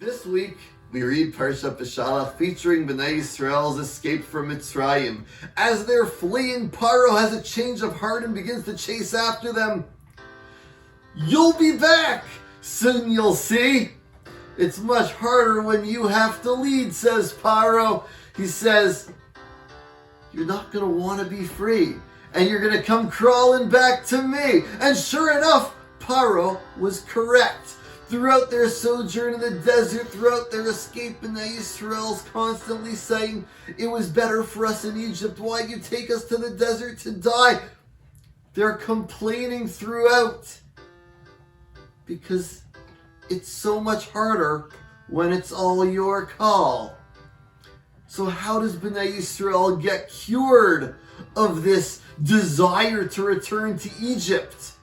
This week, we read Parsha BeShalach featuring Bnei Yisrael's escape from Mitzrayim. As they're fleeing, Paro has a change of heart and begins to chase after them. You'll be back! Soon you'll see. It's much harder when you have to lead, says Paro. He says, you're not going to want to be free, and you're going to come crawling back to me. And sure enough, Paro was correct. Throughout their sojourn in the desert, throughout their escape, Bnei Yisrael's constantly saying, it was better for us in Egypt. Why'd you take us to the desert to die? They're complaining throughout because it's so much harder when it's all your call. So how does Bnei Yisrael get cured of this desire to return to Egypt?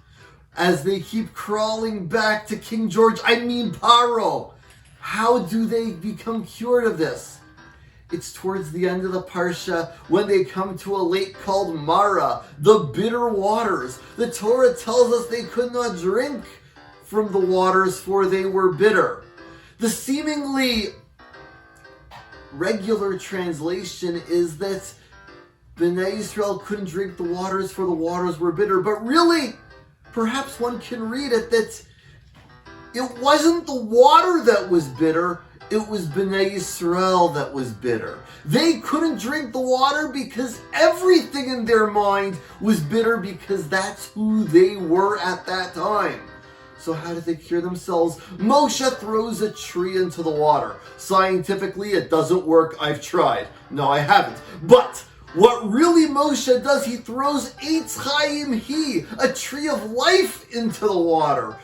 As they keep crawling back to King George, Paro. How do they become cured of this? It's towards the end of the Parsha when they come to a lake called Mara, the bitter waters. The Torah tells us they could not drink from the waters for they were bitter. The seemingly regular translation is that Bnei Yisrael couldn't drink the waters for the waters were bitter. But really, perhaps one can read it that it wasn't the water that was bitter, it was Bnei Yisrael that was bitter. They couldn't drink the water because everything in their mind was bitter because that's who they were at that time. So how did they cure themselves? Moshe throws a tree into the water. Scientifically, it doesn't work. I've tried. No, I haven't. But what really Moshe does, he throws Eitz Chaim Hi, a tree of life, into the water.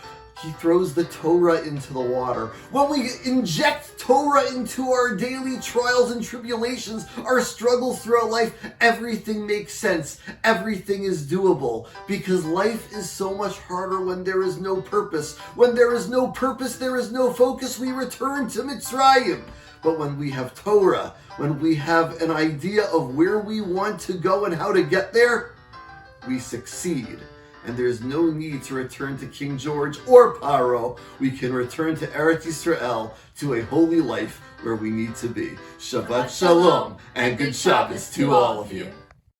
He throws the Torah into the water. When we inject Torah into our daily trials and tribulations, our struggles throughout life, everything makes sense. Everything is doable. Because life is so much harder when there is no purpose. When there is no purpose, there is no focus. We return to Mitzrayim. But when we have Torah, when we have an idea of where we want to go and how to get there, we succeed. And there's no need to return to King George or Paro. We can return to Eretz Yisrael, to a holy life where we need to be. Shabbat Shalom and good Shabbos to all of you.